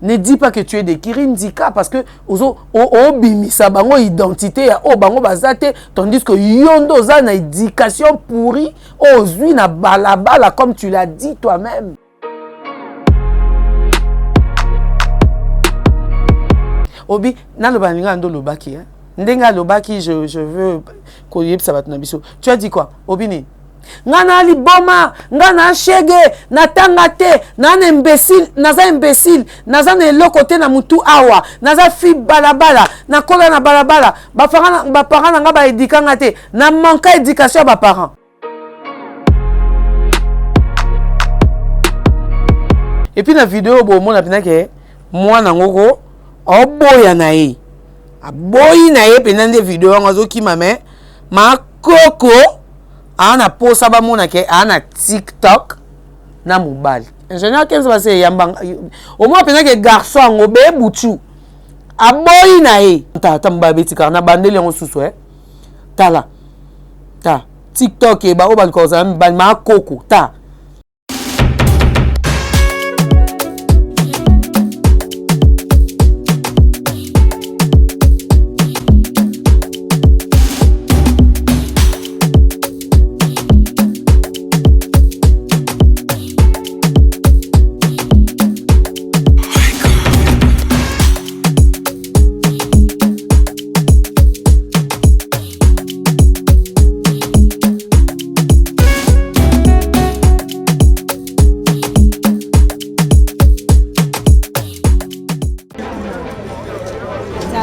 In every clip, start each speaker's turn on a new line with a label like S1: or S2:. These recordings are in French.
S1: Ne dis pas que tu es de Kirindika parce que obimisa bango identité ya o bango bazate tandis que yondo za na éducation pourrie ozui na balabala comme tu l'as dit toi-même. Obi naloba ninga ndo lobaki hein. Ndenga lobaki je veux koyebisa bato na biso. Tu as dit quoi? Obini ngana liboma ngana shege natanga te nana imbécile naza na eloko te na mutu awa naza fi balabala nakola na balabala baparents nanga baedikanga te na manka éducation ya baparents. Et puis na vidéo bomona pena ke mwana ngoko oboya na ye aboyi na ye pena nde vidéo ngazoki mame makoko ana posa ba mona ke ana TikTok na mobile. Ingénieur qu'est-ce va se yamba au moins pena ke garçon ngo be butu aboyi na ye tata mbabeti kana bandele ngo susu tala ta TikTok e ba o ba ko za makoko ta.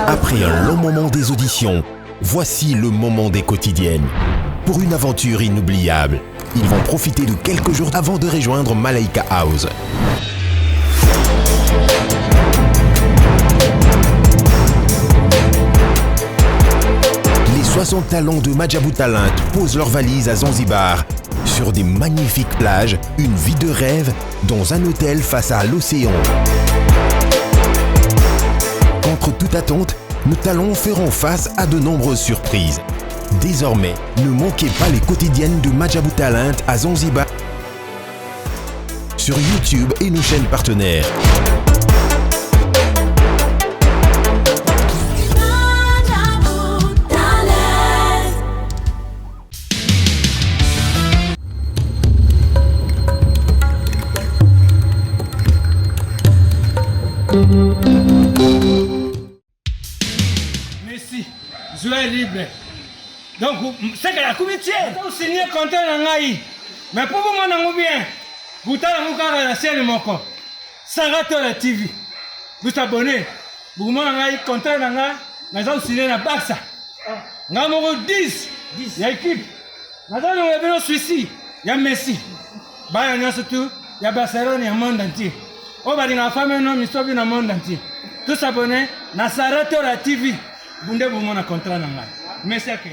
S2: Après un long moment des auditions, voici le moment des quotidiennes. Pour une aventure inoubliable, ils vont profiter de quelques jours avant de rejoindre Malaika House. Les 60 talents de Madjabou Talent posent leurs valises à Zanzibar, sur des magnifiques plages, une vie de rêve dans un hôtel face à l'océan. Contre toute attente, nos talents feront face à de nombreuses surprises. Désormais, ne manquez pas les quotidiennes de Madjabou Talent à Zanzibar sur YouTube et nos chaînes partenaires.
S3: Merci, je suis libre. Donc, c'est que la commission, vous signez contrat dans l'AI. Mais pour vous, mon bien, vous avez la chaîne mon compte. Sarato la TV. Vous abonnez. Vous avez contrat dans l'AI. Vous signez la Barça. Vous avez 10. Il y a équipe. Vous avez Suisse. Il y a Messi. Il y a surtout, il y a Barcelone, il y a le monde entier. On va dire la famille, non, mais dans le monde entier. Tous abonnés, na Sarato la TV. Vous avez un contrat dans l'AI. Merci à vous.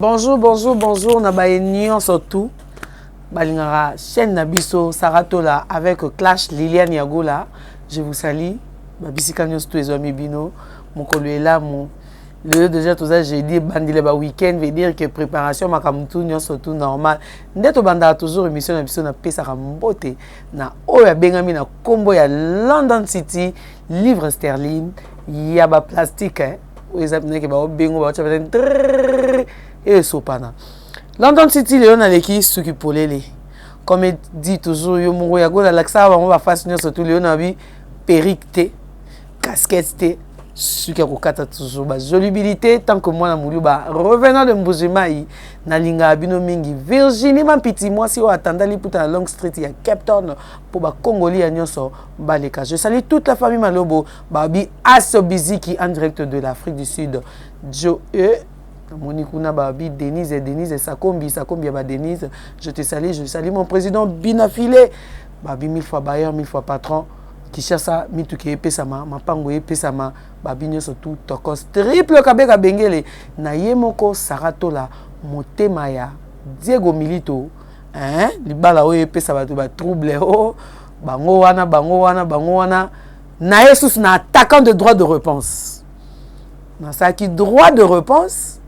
S1: Bonjour, na baenyon surtout. Balingara chaîne Nabiso Saratola avec Clash Liliane Yagola. Je vous salue. Babisika nyos tous les amis bino. Mon collègue là, mon le déjà tout ça j'ai dit bandile ba week-end veut dire que préparation makamutu nyos surtout normal. Ndeto banda toujours émission Nabiso na pesa kambote na oya bengami na kombo ya London City livre sterling yaba plastique hein. Oezapne ke ba bengo ba tchabeten et sopana. London City Léon Aleki suki polele. Comme dit toujours yo moko ya gola laksa ba va face surtout Léon abi perruque casquette té suki ko kata toujours ba jolibilité tant que moi na mulu ba revenant de Mbujimai na linga bino mingi Virginie Mampiti moi si o attendant li puta Long Street ya Cape Town pour ba Congolais ya nyonso baleka. Je salue toute la famille Malobo babi Asobiziki en direct de l'Afrique du Sud. Joe Monikuna Babi, Denise Sakombi Ba Denise, je salue mon président Binafile, Babi 1000 fois bailleur, 1000 fois patron, qui cherche ça, Mituke Pesama, Mapango Pesama, Babi surtout Tokos, triple Kabeka Bengele, Nayemoko Saratola, Motemaya, Diego Milito, hein, Libala Oye Pesama, trouble, oh, Bango wana, Naesus na attaquant de droit de réponse. na saki droit de réponse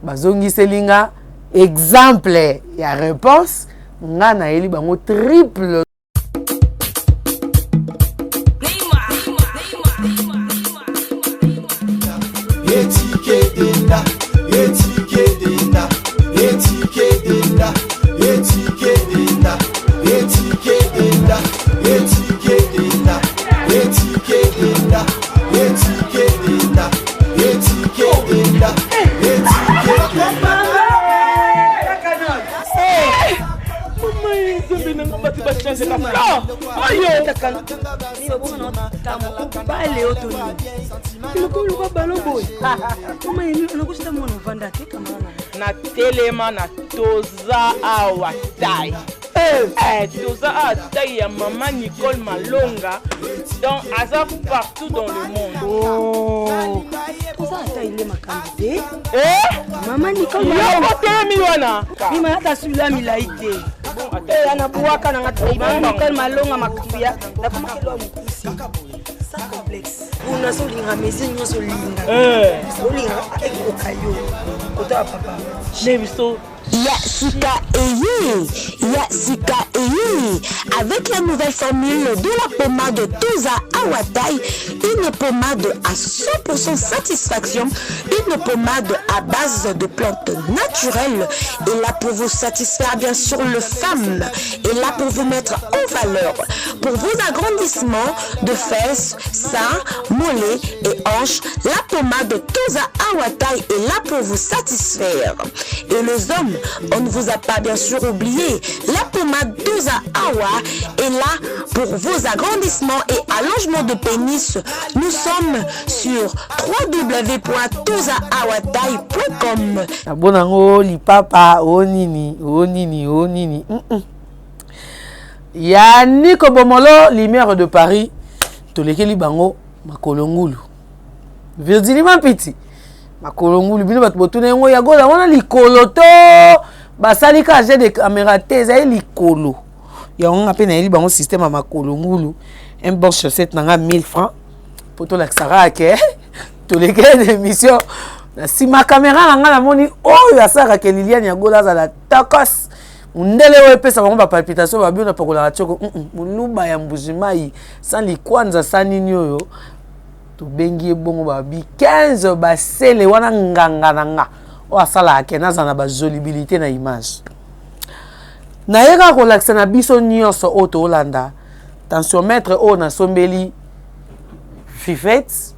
S1: bazongi selinga exemple ya réponse nga na eli bango triple
S4: na telema na toza awa tai toza awa tai ya maman Nicole Malonga donc aza partout dans le monde.
S5: Toza tai le makambe maman Nicole
S4: Malonga telemi wana
S5: bima hata sula milaite ana buwaka na ngati maman Nicole Malonga makubia na kumakelo mkusi sa complexe una solinga mezi nyoso linga solinga ekokayo kota papa
S4: nebiso
S6: Sika Eye. Avec la nouvelle formule de la pommade Toza Awatai, une pommade à 100% satisfaction, une pommade à base de plantes naturelles, et là pour vous satisfaire bien sûr le femmes, et là pour vous mettre en valeur, pour vos agrandissements de fesses, seins, mollets et hanches, la pommade Toza Awatai est là pour vous satisfaire. Et les hommes, on ne vous a pas bien sûr oublié, la pommade Toza Awa est là pour vos agrandissements et allongements de pénis. Nous sommes sur www.tozaawatai.com.
S1: Abonango li papa onini. Ya Nico Bomolo, lumière de Paris, tolekeli bango makolongulu. Virginie Mampiti. Makolongulu bino bato botune ngo ya gola wana likolo to basali ka j'ai des caméras teza likolo ya on appelle na bango système à makolongulu un bon chaussette nanga 1000 francs pour to la sara ke to les gars d'émission si ma caméra nanga la moni oh ya sara ke Liliane ya gola za la takos ndele we pesa bango ba palpitation ba bio na pakola choko muluba ya mbujimai sans likwanza sanini yo to bengi bongo babi 15 basele wana nganga nanga o asala akena za na ba jolibilité na image na yeka ko laksa na biso nyonso auto Holanda tensiomètre o na sombeli Fifet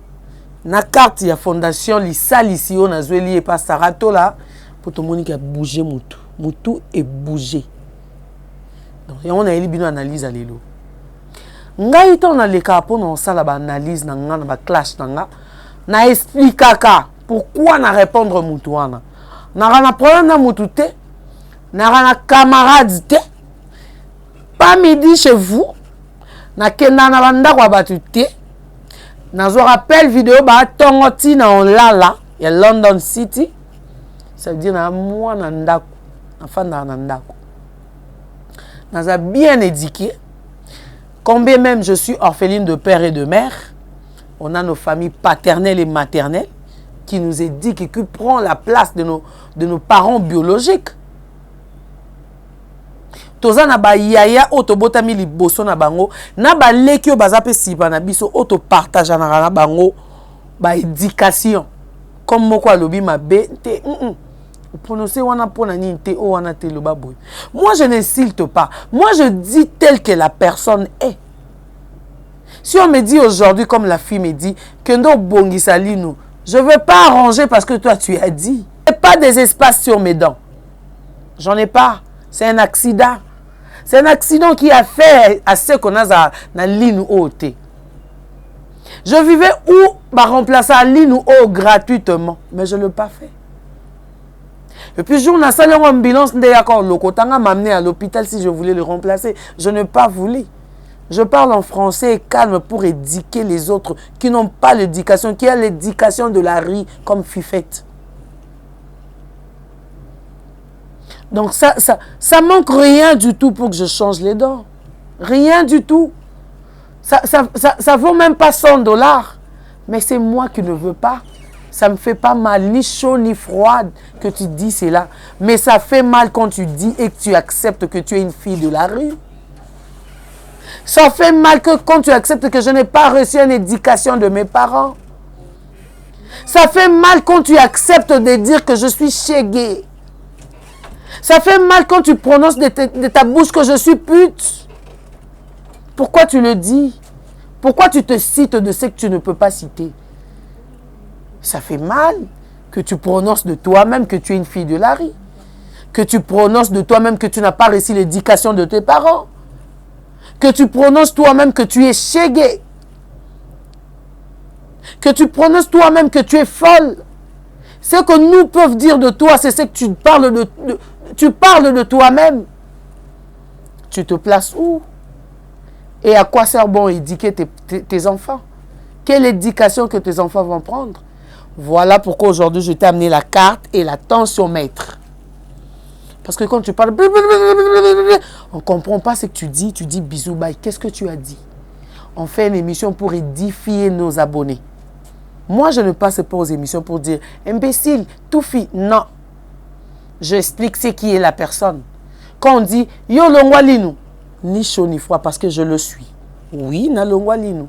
S1: na carte ya fondation lisalisi o na zweli e pa Saratola pour to moni ka bouger mutu et bouger donc on a eli bino analyse à lelo ngai to na leka po na sala ba analyse na nga na ba clash na nga na expliquer pourquoi na répondre mutu wana na problème na mutu te na camarade te pas midi chez vous na kenda na banda kwa batu te na zo rappel vidéo ba tongoti na olala ya London City ça veut dire na moi na ndako na fanda na ndako na bien éduqué. Combien même je suis orpheline de père et de mère, on a nos familles paternelles et maternelles qui nous éduquent et qui prennent la place de nos parents biologiques. Toza na ba yaya otobotami liboso na bango na ba leki o bazape sipa na biso auto partage na bango ba éducation comme moko alobi mabe te prononcer wana pona ni te o wana te lo baboy. Moi je n'insulte pas. Moi je dis tel que la personne est. Si on me dit aujourd'hui comme la fille me dit que ndo bongisa lino, je veux pas arranger parce que toi tu as dit. Il n'y a pas des espaces sur mes dents. J'en ai pas. C'est un accident. C'est un accident qui a fait à ce qu'on a na ligne OT. Je vivais où bah remplacer à ligne O gratuitement, mais je ne l'ai pas fait. Et puis, jour na salon ambulance d'accord lokotanga m'amener à l'hôpital si je voulais le remplacer. Je n'ai pas voulu. Je parle en français et calme pour éduquer les autres qui n'ont pas l'éducation, qui ont l'éducation de la rue comme Fifette. Donc ça manque rien du tout pour que je change les dents. Rien du tout. Ça vaut même pas $100. Mais c'est moi qui ne veux pas. Ça me fait pas mal, ni chaud ni froid que tu dis cela. Mais ça fait mal quand tu dis et que tu acceptes que tu es une fille de la rue. Ça fait mal que quand tu acceptes que je n'ai pas reçu une éducation de mes parents. Ça fait mal quand tu acceptes de dire que je suis chégué. Ça fait mal quand tu prononces de ta bouche que je suis pute. Pourquoi tu le dis? Pourquoi tu te cites de ce que tu ne peux pas citer? Ça fait mal que tu prononces de toi-même que tu es une fille de la rue. Que tu prononces de toi-même que tu n'as pas reçu l'éducation de tes parents. Que tu prononces toi-même que tu es chégué. Que tu prononces toi-même que tu es folle. Ce que nous peuvent dire de toi, c'est ce que tu parles de toi-même. Tu te places où? Et à quoi sert bon éduquer tes enfants? Quelle éducation que tes enfants vont prendre? Voilà pourquoi aujourd'hui je t'ai amené la carte et la tensiomètre. Parce que quand tu parles, on ne comprend pas ce que tu dis bisous, bye. Qu'est-ce que tu as dit? On fait une émission pour édifier nos abonnés. Moi, je ne passe pas aux émissions pour dire imbécile, tout fit. Non. J'explique ce qui est la personne. Quand on dit yo longwa linu, ni chaud ni froid parce que je le suis. Oui, na longwa linu.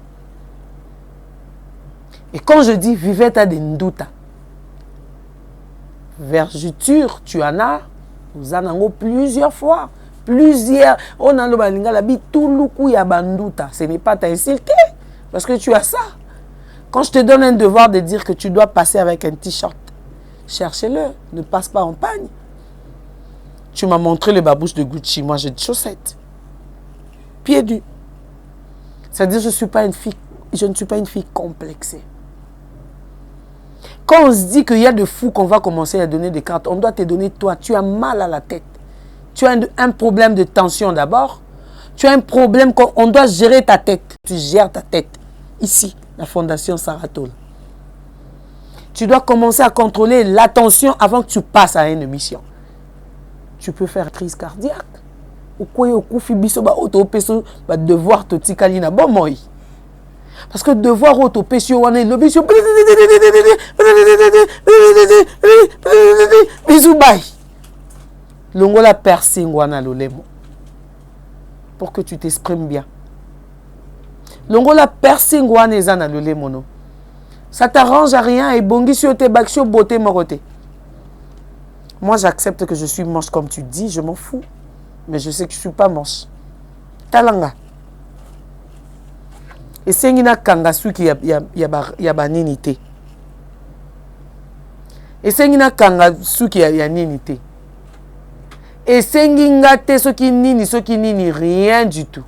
S1: Et quand je dis vivette à des ndouta, vergeture, tu en as, nous en avons plusieurs fois. Plusieurs. On a le balinga la bi tout loukou ya bandouta. Ce n'est pas t'insulter parce que tu as ça. Quand je te donne un devoir de dire que tu dois passer avec un t-shirt, cherchez-le, ne passe pas en pagne. Tu m'as montré le babouche de Gucci, moi j'ai des chaussettes. Pieds nus. C'est-à-dire je ne suis pas une fille complexée. Quand on se dit qu'il y a de fous qu'on va commencer à donner des cartes, on doit te donner toi. Tu as mal à la tête. Tu as un problème de tension d'abord. Tu as un problème qu'on doit gérer ta tête. Tu gères ta tête. Ici, la Fondation Saratol. Tu dois commencer à contrôler l'attention avant que tu passes à une émission. Tu peux faire crise cardiaque. Ou quoi, au coup, fibiso, devoir te tikalina. Bon, moi. Parce que devoir autopécio, on est le bisou. Bisou, bye. Longola persing, wana lolemo. Pour que tu t'exprimes bien. Longola persing, wana ezana lolemo, no. Ça t'arrange à rien et bongi sur tes bakshio beauté moroté. Moi, j'accepte que je suis moche comme tu dis, je m'en fous. Mais je sais que je ne suis pas moche. Talanga. Et c'est une kanga suki ya baninité. Et c'est une kanga suki ya ninité. Et c'est une te soki nini, rien du tout.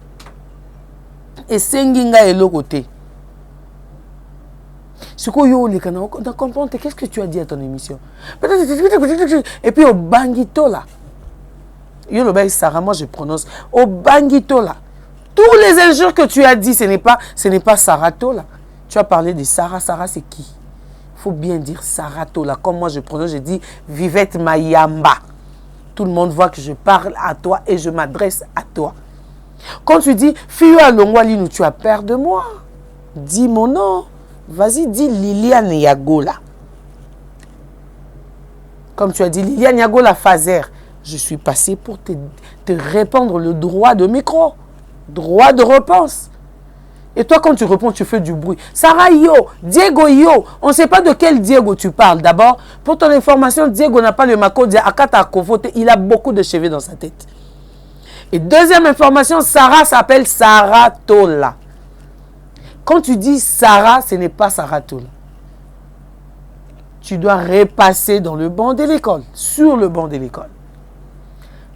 S1: Et c'est une elo côté. Ce que yo les canaux, on comprend qu'est-ce que tu as dit à ton émission. Et puis au bangito là. Yo le bail Sarah, moi je prononce au bangito là. Tous les injures que tu as dit, ce n'est pas Sarato là. Tu as parlé de Sarah. Sarah, c'est qui? Il faut bien dire Sarato là. Comme moi je prononce, je dis Vivette Mayamba. Tout le monde voit que je parle à toi et je m'adresse à toi. Quand tu dis Fiyo Longwalinu, tu as peur de moi. Dis mon nom. Vas-y, dis Liliane Yagola. Comme tu as dit Liliane Yagola Fazer, je suis passé pour te répondre le droit de micro. Droit de réponse. Et toi, quand tu réponds, tu fais du bruit. Sarah yo, Diego yo. On ne sait pas de quel Diego tu parles. D'abord, pour ton information, Diego n'a pas le mako Akata Kofote. Il a beaucoup de cheveux dans sa tête. Et deuxième information, Sarah s'appelle Sarah Tola. Quand tu dis Sarah, ce n'est pas Sarah Tola. Tu dois repasser dans le banc de l'école. Sur le banc de l'école.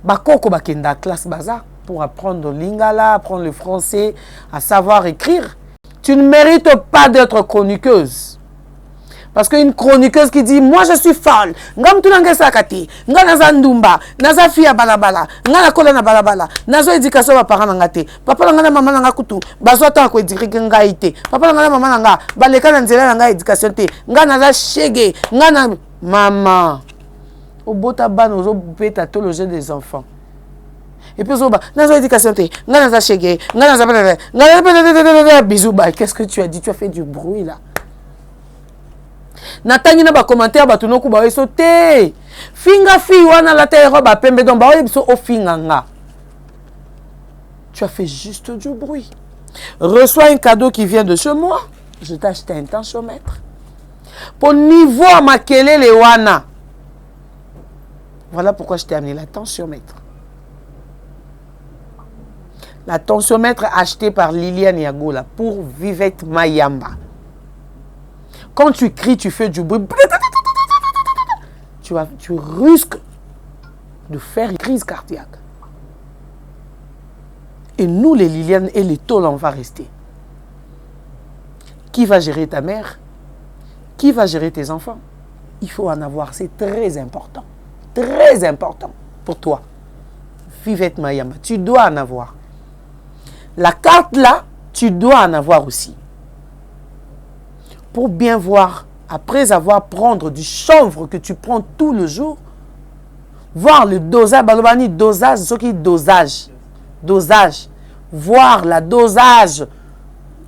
S1: Bakoko bakenda classe bazar. Pour apprendre le lingala, apprendre le français, à savoir écrire. Tu ne mérites pas d'être chroniqueuse. Parce qu'une chroniqueuse qui dit, moi je suis folle, ngam tunange sakati, nga naza ndumba, naza fia balabala, nga na kola na balabala, nazo éducation ba parents ngate, papa nga na mama nga kutu, bazo ta ko éduquer nga ité, papa nga na mama nga, baleka na nzela nga éducation te, nga naza shege, nga na maman. Au bota ban ozo beta tout le jeu des enfants. Et puis, dans éducation, bisous, qu'est-ce que tu as dit? Tu as fait du bruit là. Natangi na ba commentaire ba tunoku ba eso te. Finga fi wana la terre ba pembe don ba biso o finga nga. Tu as fait juste du bruit. Reçois un cadeau qui vient de chez moi. Je t'ai acheté un tensiomètre. Pour niveau à makele les wana. Voilà pourquoi je t'ai amené la tensiomètre. La tensiomètre achetée par Liliane Yagoula pour Vivette Mayamba. Quand tu cries, tu fais du bruit. Tu risques de faire une crise cardiaque. Et nous, les Liliane et les tôles, on va rester. Qui va gérer ta mère? Qui va gérer tes enfants? Il faut en avoir, c'est très important. Très important pour toi. Vivette Mayamba, tu dois en avoir. La carte là, tu dois en avoir aussi. Pour bien voir, après avoir prendre du chanvre que tu prends tout le jour, voir le dosage, balobani dosage, ce qui est dosage. Dosage. Voir la dosage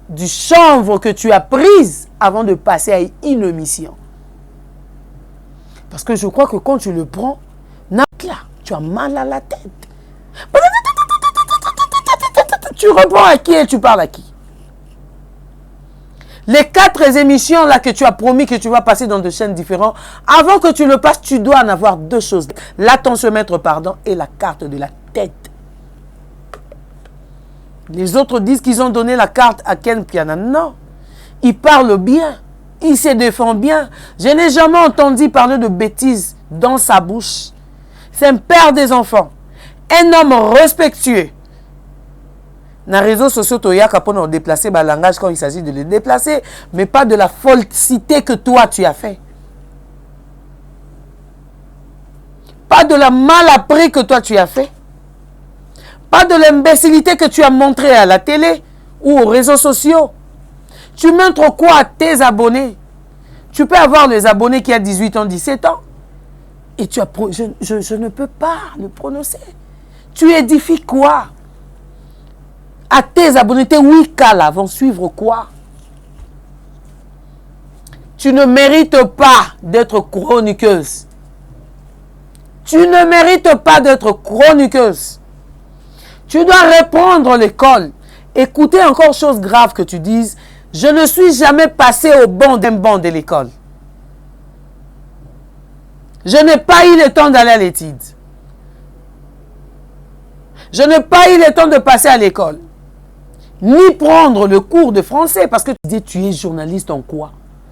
S1: du chanvre que tu as prise avant de passer à une émission. Parce que je crois que quand tu le prends, là, tu as mal à la tête. Tu reprends à qui et tu parles à qui? Les 4 émissions là que tu as promis que tu vas passer dans 2 chaînes différentes, avant que tu le passes, tu dois en avoir 2 choses. La tensiomètre, pardon, et la carte de la tête. Les autres disent qu'ils ont donné la carte à Ken Piana. Non. Il parle bien. Il se défend bien. Je n'ai jamais entendu parler de bêtises dans sa bouche. C'est un père des enfants. Un homme respectueux. Dans les réseaux sociaux, il y a pour déplacer le langage quand il s'agit de le déplacer, mais pas de la falsité que toi tu as fait. Pas de la mal appris que toi tu as fait. Pas de l'imbécilité que tu as montré à la télé ou aux réseaux sociaux. Tu montres quoi à tes abonnés? Tu peux avoir les abonnés qui ont 18 ans, 17 ans. Et tu as je ne peux pas le prononcer. Tu édifies quoi? À tes abonnés, tes 8 cas là vont suivre quoi? Tu ne mérites pas d'être chroniqueuse. Tu ne mérites pas d'être chroniqueuse. Tu dois reprendre l'école. Écoutez encore chose grave que tu dises. Je ne suis jamais passé au banc d'un banc de l'école. Je n'ai pas eu le temps d'aller à l'étude. Je n'ai pas eu le temps de passer à l'école. Ni prendre le cours de français. Parce que tu dis, tu es journaliste en quoi?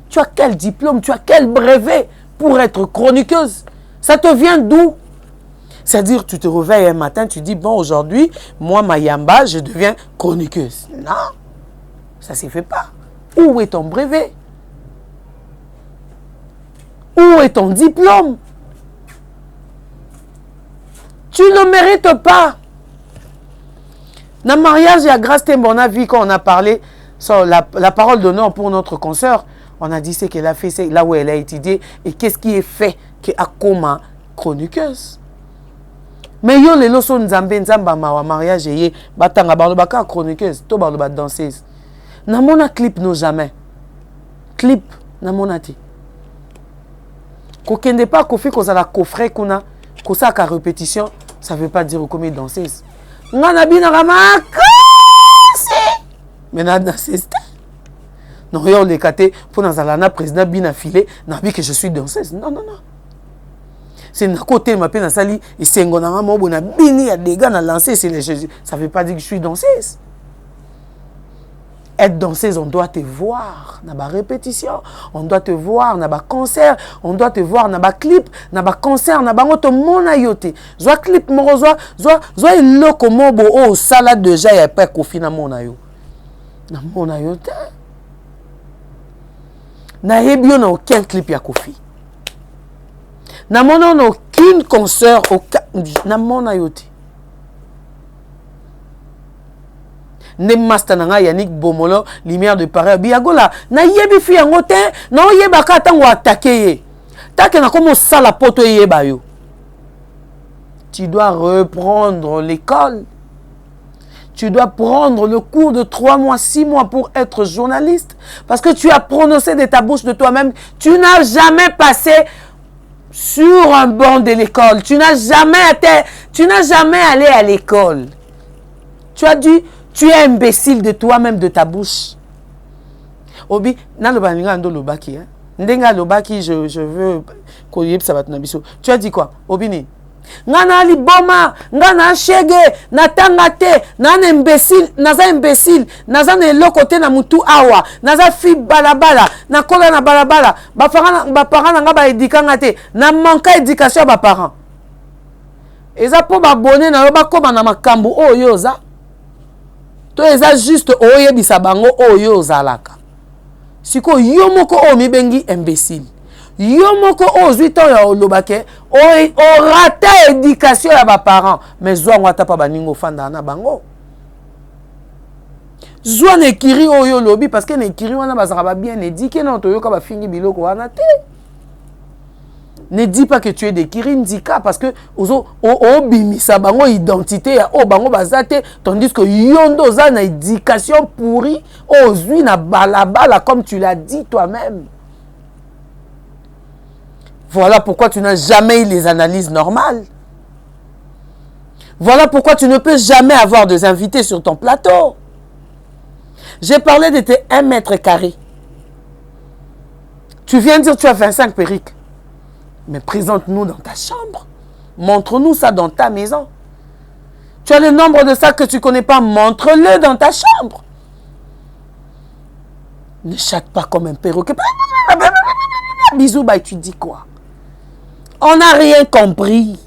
S1: Tu as quel diplôme? Tu as quel brevet pour être chroniqueuse? Ça te vient d'où? C'est-à-dire, tu te réveilles un matin, tu dis, bon, aujourd'hui, moi, Mayamba, je deviens chroniqueuse. Non, ça ne se fait pas. Où est ton brevet? Où est ton diplôme? Tu ne mérites pas. Dans le mariage, il y a Grâce Tembona, vu qu'on a parlé sur la parole d'honneur pour notre consoeur, on a dit ce qu'elle a fait, c'est là où elle a étudié, et qu'est-ce qui est fait qu'à comme chroniqueuse. Mais yo les loso nzambe nzamba ma mariage yé batanga balo baka chroniqueuse to balo ba danseuse. Na mona clip no jamais. Clip na mona ti. Ko kende pas ko fi ko za la coffret kuna ko sa ka répétition, ça veut pas dire comme danseuse. Ngana bina ramaka. Mais na danseuse. Non yo le kate pour na zalana président bina filé, na bi que je suis danseuse. Non non non. C'est un côté ma peine à sali et c'est un moment na bini a des gars na lancé c'est les Jésus. Ça veut pas dire que je suis danseuse. Être danseuse, on doit te voir na ba répétition, on doit te voir na ba concert, on doit te voir na ba clip, na ba concert, na ba ngoto mona yote. Zoa clip mo zoa iloko mobo o sala déjà ya pas kofi na mona yo. Na mona yote. Na yebio na aucun clip ya kofi. Na mona on aucune concert na mona yote. Ne master na nga Yannick Bomolo lumière de Paris biagola na yebi fi yango te na yeba ka tango attaquer ye. Take na comme ça la poto yeba yo. Tu dois reprendre l'école. tu dois prendre le cours de 3 mois, 6 mois pour être journaliste. Parce que tu as prononcé de ta bouche de toi-même. Tu n'as jamais passé sur un banc de l'école. Tu n'as jamais allé à l'école. Tu as dit, tu es imbécile de toi-même, de ta bouche. Obi, je veux tu as dit quoi? Obini. Ngana liboma, ngana shege, natanga te, nana imbécile, naza imbécile, naza ne lokote na mutu awa, naza fi balabala, na kola na balabala, ba parents nga ba édikanga te, na manka éducation ba parents. Eza po ba bonné na ba koma na makambu oyo za. To eza juste oyebisa bango oyo zalaka. Siko yo moko o mi bengi imbécile. Yo moko ozwi to ya olobake o rata éducation ya ba parents mais zwa ngata pa baningo fanda na bango zwa ne kiri oyo lobi parce que ne kiri wana bazaka ba bien éduqué na to yoka ba fingi biloko wana te. Ne dis pas que tu es de kiri ndika parce que ozo obimisa bango identité ya o bango bazate tandis que yondo za na éducation pourri ozwi na balabala comme tu l'as dit toi-même. Voilà pourquoi tu n'as jamais eu les analyses normales. Voilà pourquoi tu ne peux jamais avoir des invités sur ton plateau. J'ai parlé de tes 1 mètre carré. Tu viens dire que tu as 25 perruques. Mais présente-nous dans ta chambre. Montre-nous ça dans ta maison. Tu as le nombre de sacs que tu ne connais pas. Montre-le dans ta chambre. Ne chatte pas comme un perroquet. Bisous, bah, tu dis quoi? On n'a rien compris.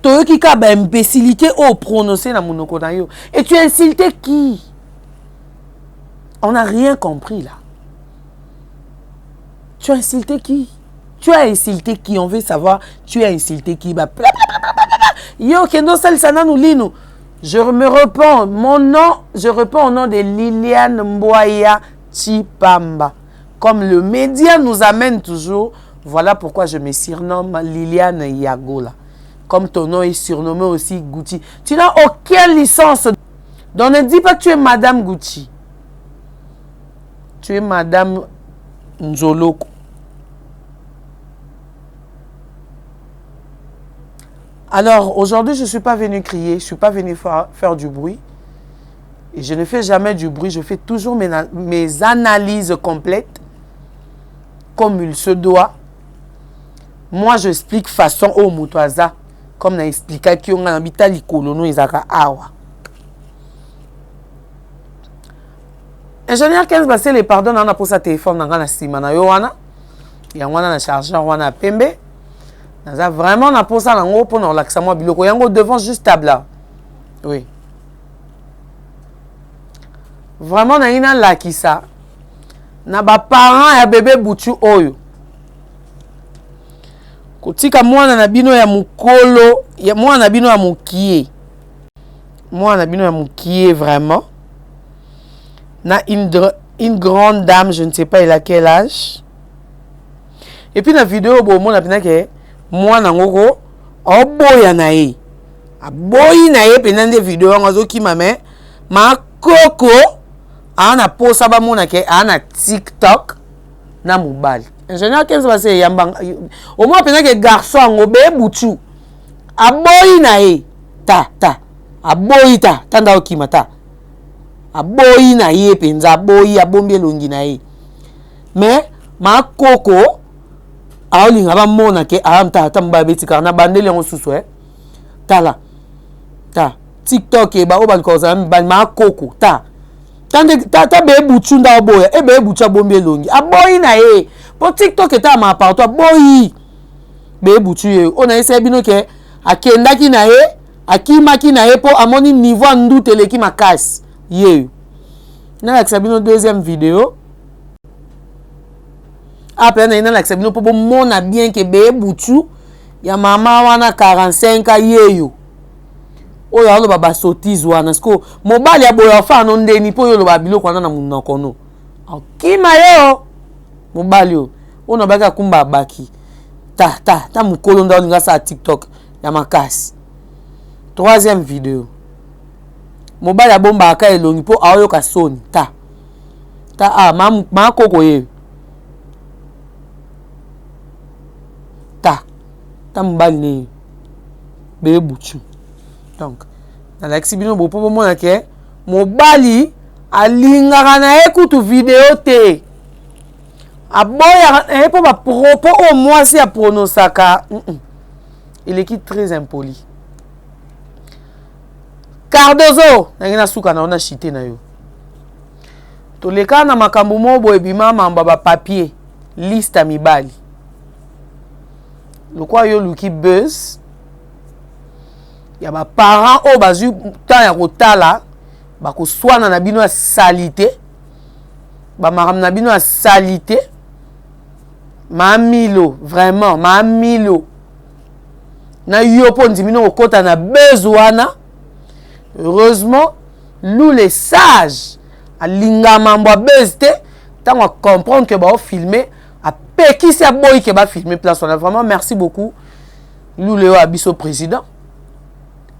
S1: Toi qui as une imbécilité au prononcé dans mon okonayo. Et tu as insulté qui? On n'a rien compris là. Tu as insulté qui? Tu as insulté qui? On veut savoir. Tu as insulté qui? Yo kendo sel sana nous lino. Je me réponds. Mon nom, je réponds au nom de Liliane Mboya Chipamba. Comme le média nous amène toujours. Voilà pourquoi je me surnomme Liliane Yagola. Comme ton nom est surnommé aussi Gucci. Tu n'as aucune licence. Donc ne dis pas que tu es Madame Gucci. Tu es Madame Nzoloko. Alors aujourd'hui je ne suis pas venue crier. Je ne suis pas venue faire du bruit. Et je ne fais jamais du bruit. Je fais toujours mes analyses complètes. Comme il se doit. Moi, je explique façon au Moutouaza. Comme n'a expliqué qu'il y a un habitat likolono izaka awa. Ingénieur 15 basé les pardons on a pour sa téléphone dans la simana yowana. Yangwana na chargeur wana pembe. Naza vraiment na pour ça nango pour relaxer moi biloko yango devant juste table là. Oui. Vraiment na ina lakisa. Na ba parents ya bébé butu oyo. Kotika mwana na bino ya mukolo, ya mwana na bino ya mukie. Mwana na bino ya mukie vraiment. Na une grande dame, je ne sais pas elle a quel âge. Et puis na vidéo bo mona pina ke mwana ngoko oboya na ye. Aboyi na ye pena nde vidéo ngazo ki mame ma koko ana posa ba mona ke ana TikTok na mobile. Ingénieur 15 va se yambanga. Au moins pena que garçon ngobe butu. Aboyi na ye. Ta. Aboyi ta. Tanda okima ta. Aboyi na ye penza aboyi abombi longi na ye. Mais ma koko aolinga ba mona ke amta tamba beti kana bandele ngo susu Tala. Ta. TikTok e ba o ban koza ma koko ta. Ta be butu nda oboya. E be butu abombi longi. Aboyi na ye. Pour TikTok est à ma part toi boy be butu ye on a essayé bino ke akenda ki na ye akima ki na ye po amoni niveau ndu teleki makasi ye na la bino deuxième vidéo après na la bino po mona bien ke be butu ya mama wana 45 yeyo oyo alo baba sotize wana sko mobali ya boya fa no ndeni po yo lo ba biloko wana na munoko no akima yo mobali yo ona baka kumba baki ta mukolo nda olinga sa TikTok ya makasi. Troisième vidéo mobali abomba aka elongi po aoyoka soni ta ma koko ye ta mobali ne bebe butu. Donc na lakisi bino bo po mona ke mobali alingaka na ye kutu video te aboya na ye po ba propos au moins si a prononcaka il est qui très impoli. Cardozo na suka na ona chité na yo toleka na makambo mo bo ebima mamba ba papier liste ya mibali lokwa yo luki buzz ya ba parents o bazu temps ya kotala ba koswana na bino ya salité ba maram na bino ya salité mamilo vraiment mamilo na yo po ndimino okota na buzz wana. Heureusement nous les sages a linga mambo a buzz te tant on comprendre que ba filmer a peki si a boy que ba filmer place on a vraiment merci beaucoup Loulé a biso président.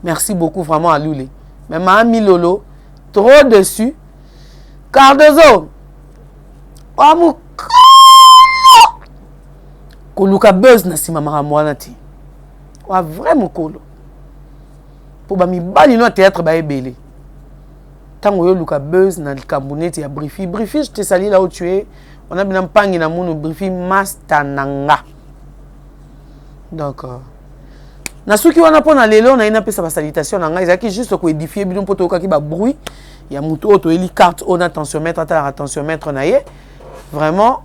S1: Merci beaucoup vraiment à Loulé. Mais Mami Lolo trop dessus. Cardozo amu koluka buzz na sima mara mwana ti. Wa vraiment kolo. Pour ba mi bali no théâtre ba ebele. Tango yo luka buzz na kambuneti ya Brifi. Brifi je te sali là où tu es. On a bien mpangi na munu Brifi mastananga. Donc na suki wana pona lelo na ina pesa ba salutation na ngai zaki juste ko édifier bino poto ka ki ba bruit ya mutu auto eli carte on attentiomètre ata attentiomètre na ye. Vraiment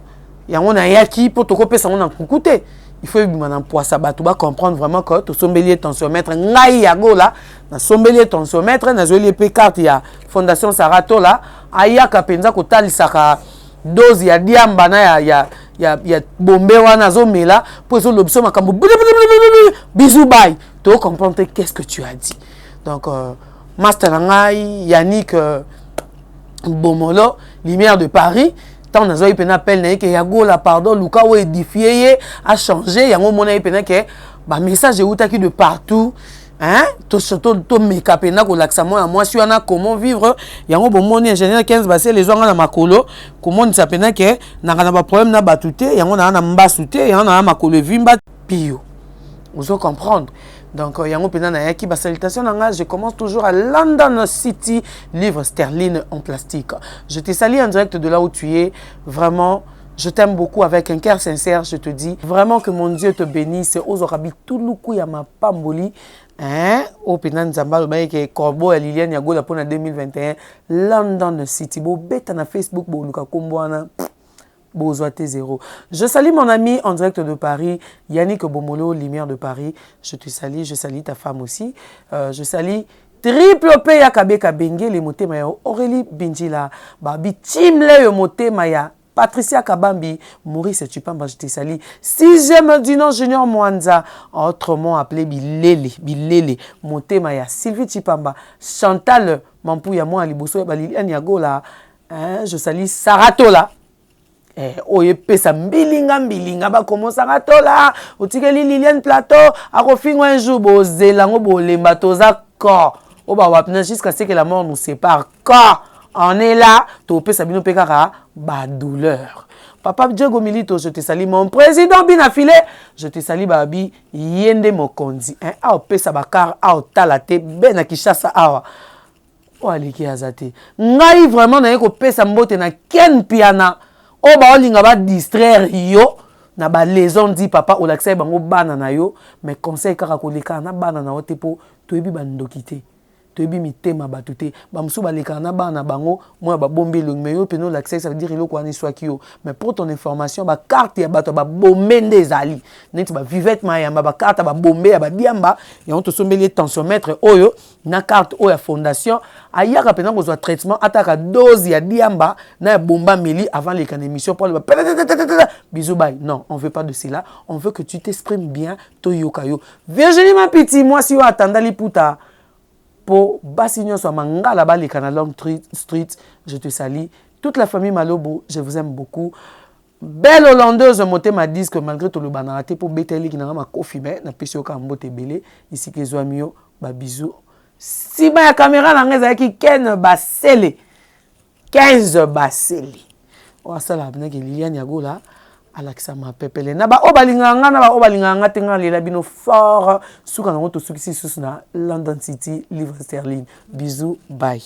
S1: ya on a yaki poto ko pesa on en kukute. Il faut bien poisson bateau ba comprendre vraiment que to sombelier tensiomètre ngai ya gola na sombelier tensiomètre na zoli pe carte ya fondation Sarato là ayaka penza ko talisaka dose ya diamba na ya bombe wana zomela pour so lobso makambo bisou bye to comprendre qu'est-ce que tu as dit. Donc master ngai Yannick Bomolo lumière de Paris. Tant on a eu un appel na que yago la pardon Luka ou édifié a changé yango mona eu que ba message est de partout hein to surtout to meka pena ko laksamo à moi si on a comment vivre yango bon mon ingénieur 15 basé les gens na makolo comment on s'appelle que na ba problème na batute yango na mbasute yango na makolo vimba pio vous allez comprendre. Donc, il y a un qui salutation. Je commence toujours à London City, livre sterling en plastique. Je te salue en direct de là où tu es. Vraiment, je t'aime beaucoup avec un cœur sincère. Je te dis vraiment que mon Dieu te bénisse. Ozorabi tout le coup, il y a ma pamboli. Hein? Au Pénan Zamba, le Corbeau et Liliane Yagola pour 2021. London City. Bo bête na Facebook, bo Luka Komboana. Bozoate zéro. Je salue mon ami en direct de Paris, Yannick Bomolo, lumière de Paris. Je te salue, je salue ta femme aussi. Je salue Triple P Yakabe Kabenge, les motés maya Aurélie Bindila, Babi Tim le moté maya Patricia Kabambi, Maurice Tupamba, je te salue. 6e dinon Junior Mwanza, autrement appelé Bilele, moté maya Sylvie Tupamba, Chantal Mampouya moi Liboso Liliane Yagola, je salue Saratola. Oye pesa mbilinga ba commencer à tola otikeli Liliane Plateau akofingo un jour bozelango bolemba toza corps o ba wapna jusqu'à ce que la mort nous sépare corps on est là to pesa bino pekara ba douleur. Papa Diego Milito, je te salue mon président Binafile, je te salue babi yende mokonzi a pesa bakar a talate bena kishasa awa o aliki azate ngai vraiment na ko pesa mbote na ken piana. O ba olinga ba distraire yo na ba leson di papa o l'accès bango bana na yo mais conseil kaka koleka na bana na otepo to ebi bandokité to ebi mitema batute ba musu ba leka na bana bango moi ba bombe long mais yo peno l'accès ça veut dire eloko ani soit kio mais pour ton information ba carte ya bato ba bombe ndezali neti ba vivette mayamba ba carte ba bombe ya ba diamba ya on to sombeli tensiomètre oyo na carte oya fondation ayaka pena ko traitement ataka dose ya diamba na bomba meli avant les émission pour le bisous bye. Non, on veut pas de cela, on veut que tu t'exprimes bien to yokayo. Virginie ma petit moi si on attendait les puta pour Bassignon soit mangala ba les canal Long Street, je te salue toute la famille Malobo, je vous aime beaucoup. Belle hollandaise moté m'a dit que malgré tout le banaraté pour Beteli qui n'a pas coffee mais na pesio ka mbote belé ici que zoamio ba bisous si ma caméra na ngeza ki Ken Basele 15 Basele wa sala bna ki Liliane Yagola alakisa ma pepele na ba obalinganga na ba obalinganga tenga lela bino fort suka na moto suki susu na London City livre sterling. Bisous, bye.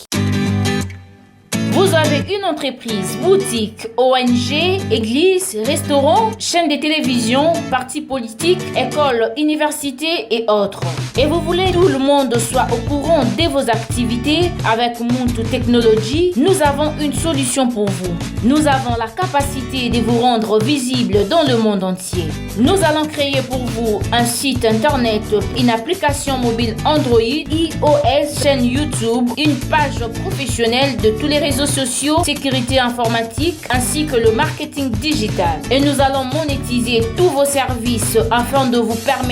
S7: Vous avez une entreprise, boutique, ONG, église, restaurant, chaîne de télévision, parti politique, école, université et autres. Et vous voulez que tout le monde soit au courant de vos activités avec Muntu Technology, nous avons une solution pour vous. Nous avons la capacité de vous rendre visible dans le monde entier. Nous allons créer pour vous un site internet, une application mobile Android, iOS, chaîne YouTube, une page professionnelle de tous les réseaux sociaux, sécurité informatique ainsi que le marketing digital. Et nous allons monétiser tous vos services afin de vous permettre